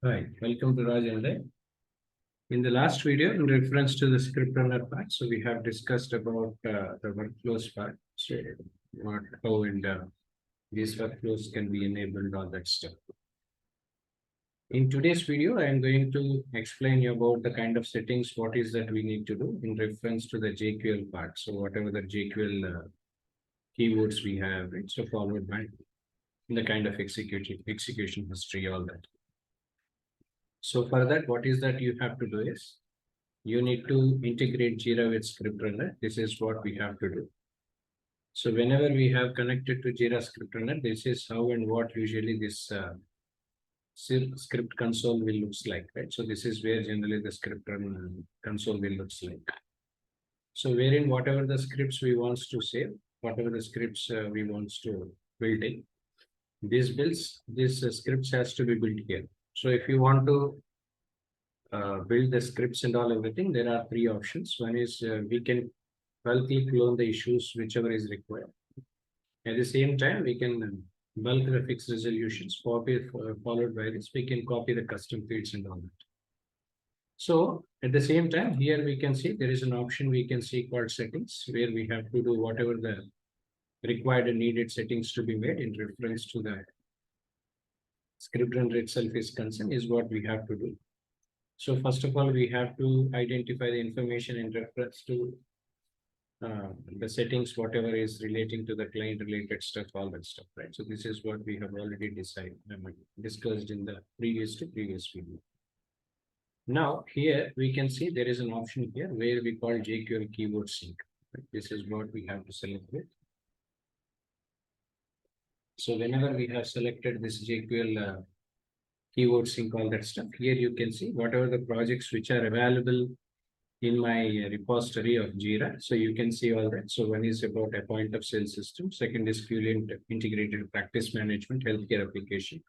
Hi, welcome to Raj and I. In the last video, in reference to the script runner part, so we have discussed about the workflows part, so what, how, and these workflows can be enabled, all that stuff. In today's video, I am going to explain you about the kind of settings, what is that we need to do in reference to the JQL part. So whatever the JQL keywords we have, right? So followed by the kind of execution history, all that. So for that, what is that you have to do is you need to integrate JIRA with script runner. This is what we have to do. So whenever we have connected to JIRA script runner, this is how and what usually this script console will looks like, right? So this is where generally the script runner console will looks like. So wherein whatever the scripts we wants to save, whatever the scripts we wants to build in, this scripts has to be built here. So if you want to build the scripts and all everything, there are three options. One is we can bulkly clone the issues whichever is required. At the same time, we can bulk the fixed resolutions, followed by this, we can copy the custom fields and all that. So at the same time, here we can see there is an option we can see called settings, where we have to do whatever the required and needed settings to be made in reference to the script runner itself is concerned is what we have to do. So first of all, we have to identify the information in reference to the settings, whatever is relating to the client related stuff, all that stuff, right? So this is what we have already discussed in the previous video. Now here we can see there is an option here where we call JQL keyword sync. Right? This is what we have to select with. So whenever we have selected this JQL keyword sync, all that stuff, here you can see whatever the projects which are available in my repository of JIRA. So you can see all that. So one is about a point of sale system. Second is fully integrated practice management, healthcare application.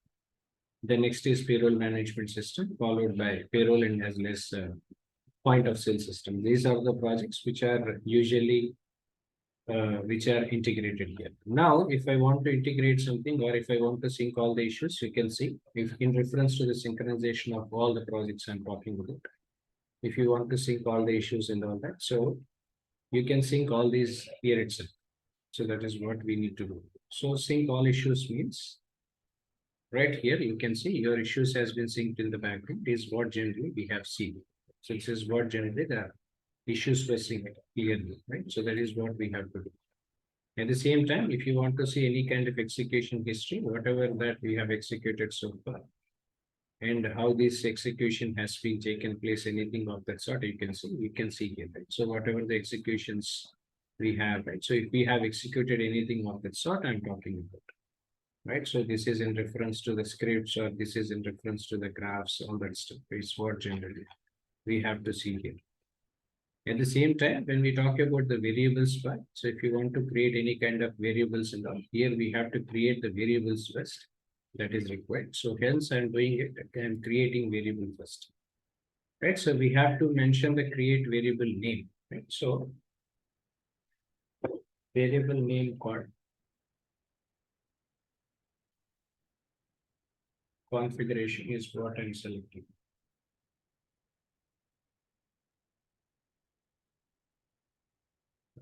The next is payroll management system, followed by payroll and as less point of sale system. These are the projects which are usually which are integrated here. Now, if I want to integrate something or if I want to sync all the issues, you can see if in reference to the synchronization of all the projects I'm talking about, if you want to sync all the issues and all that. So you can sync all these here itself. So that is what we need to do. So sync all issues means right here, you can see your issues has been synced in the background is what generally we have seen. So this is what generally the issues were synced clearly, right? So that is what we have to do. At the same time, if you want to see any kind of execution history, whatever that we have executed so far, and how this execution has been taken place, anything of that sort, you can see here, right? So whatever the executions we have, right? So if we have executed anything of that sort, I'm talking about, right? So this is in reference to the scripts or this is in reference to the graphs, all that stuff is what generally we have to see here. At the same time, when we talk about the variables part, so if you want to create any kind of variables and all, here we have to create the variables first that is required. So hence I'm doing it, I'm creating variable first, right? So we have to mention the create variable name, right? So variable name called configuration is what I'm selecting.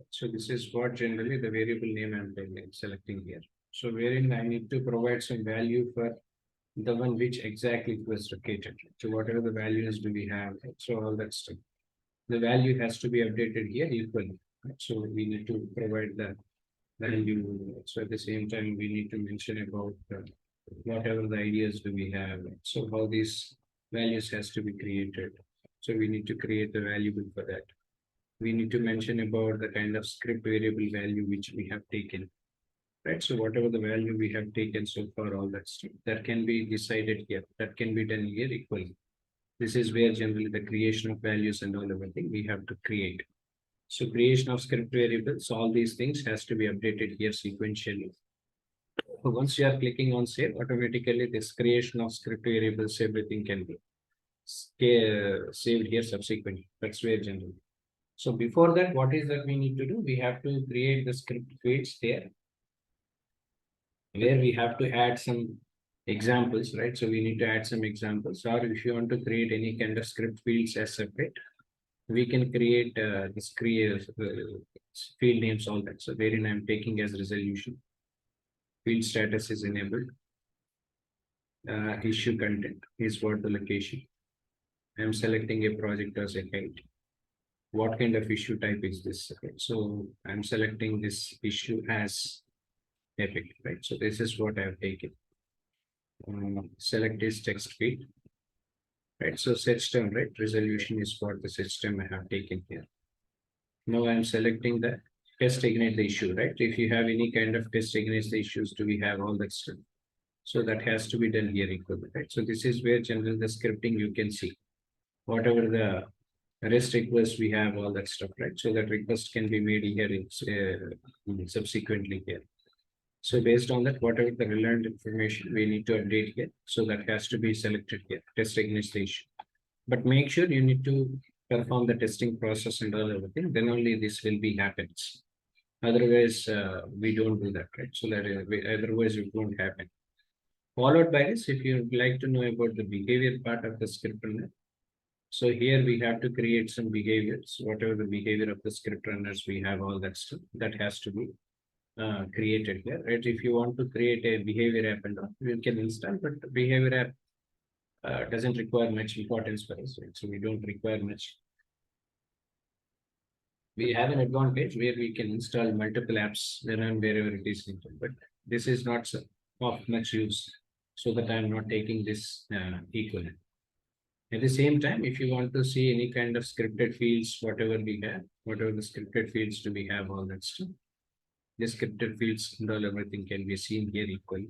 So this is what generally the variable name I'm selecting here. So wherein I need to provide some value for the one which exactly it was located. So whatever the values do we have, right? So all that stuff. The value has to be updated here equally. Right? So we need to provide the value. So at the same time, we need to mention about whatever the ideas do we have. Right? So how these values has to be created. So we need to create the variable for that. We need to mention about the kind of script variable value which we have taken, right? So whatever the value we have taken so far, all that stuff, that can be decided here, that can be done here equally. This is where generally the creation of values and all everything we have to create. So creation of script variables, all these things has to be updated here sequentially. So once you are clicking on save, automatically this creation of script variables, everything can be saved here subsequently. That's where generally. So before that, what is that we need to do? We have to create the script fields there, where we have to add some examples, right? So we need to add some examples, or if you want to create any kind of script fields as separate, we can create this create field names, all that. So wherein I'm taking as resolution, field status is enabled, issue content is what the location. I'm selecting a project as a height. What kind of issue type is this? Okay, so I'm selecting this issue as epic, right? So this is what I've taken. Select this text field, right? So set term, right? Resolution is what the set term I have taken here. Now I'm selecting the test against the issue, right? If you have any kind of test against the issues, do we have all that stuff? So that has to be done here equally, right? So this is where generally the scripting you can see. Whatever the REST request, we have all that stuff, right? So that request can be made here subsequently here. So based on that, whatever the relevant information we need to update here. So that has to be selected here, test against the issue. But make sure you need to perform the testing process and all everything, then only this will be happens. Otherwise, we don't do that, right? So that otherwise it won't happen. Followed by this, if you would like to know about the behavior part of the script runner, so here we have to create some behaviors, whatever the behavior of the script runners, we have all that stuff that has to be created here, right? If you want to create a behavior app and all, you can install, but the behavior app doesn't require much importance for us, right? So we don't require much. We have an advantage where we can install multiple apps when and wherever it is needed, but this is not of much use, so that I'm not taking this equally. At the same time, if you want to see any kind of scripted fields, whatever we have, whatever the scripted fields do we have all that stuff, the scripted fields and all everything can be seen here equally,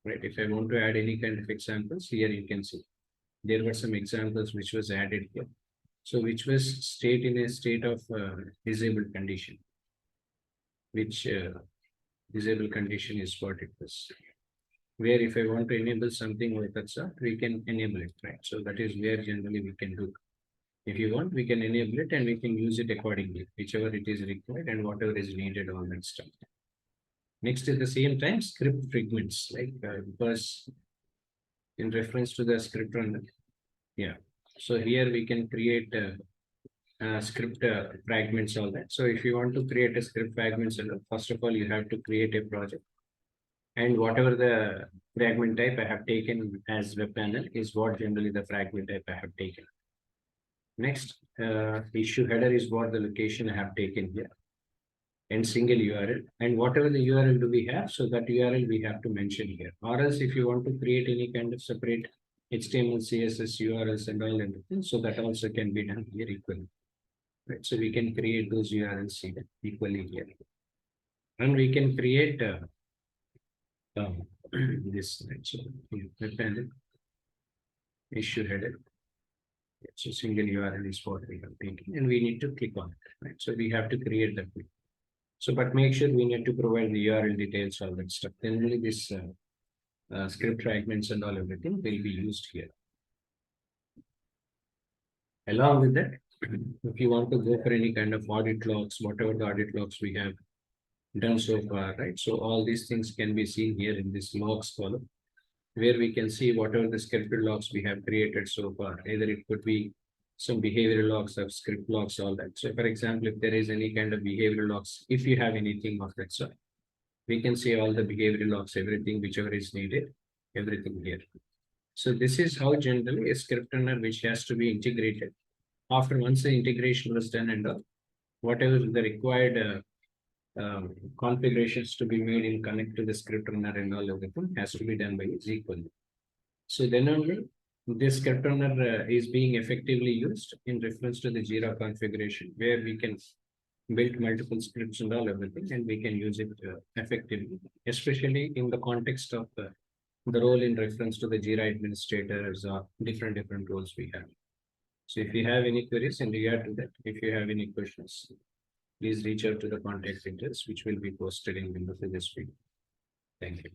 right? If I want to add any kind of examples, here you can see there were some examples which was added here. So which was state in a state of disabled condition, which disabled condition is what it was. Where if I want to enable something like that, sir, we can enable it, right? So that is where generally we can do. If you want, we can enable it and we can use it accordingly, whichever it is required and whatever is needed on that stuff. Next, at the same time, script fragments, like because in reference to the script runner, yeah. So here we can create script fragments, all that. So if you want to create a script fragments, first of all, you have to create a project. And whatever the fragment type I have taken as web panel is what generally the fragment type I have taken. Next, issue header is what the location I have taken here. And single URL. And whatever the URL do we have, so that URL we have to mention here. Or else if you want to create any kind of separate HTML, CSS, URLs and all everything, so that also can be done here equally. Right? So we can create those URLs here equally here. And we can create this, right? So web panel, issue header. So single URL is what we have taken and we need to click on it, right? So we have to create that. So, but make sure we need to provide the URL details, all that stuff. Then only this script fragments and all everything will be used here. Along with that, if you want to go for any kind of audit logs, whatever the audit logs we have done so far, right? So all these things can be seen here in this logs column, where we can see whatever the scripted logs we have created so far. Either it could be some behavioral logs or script logs, all that. So for example, if there is any kind of behavioral logs, if you have anything of that sort, we can see all the behavioral logs, everything, whichever is needed, everything here. So this is how generally a script runner which has to be integrated. After once the integration was done and all, whatever the required configurations to be made in connect to the script runner and all everything has to be done by SQL. So then only this script runner is being effectively used in reference to the JIRA configuration, where we can build multiple scripts and all everything, and we can use it effectively, especially in the context of the role in reference to the JIRA administrators or different roles we have. So if you have any queries in regard to that, if you have any questions, please reach out to the contact details, which will be posted in the this video. Thank you.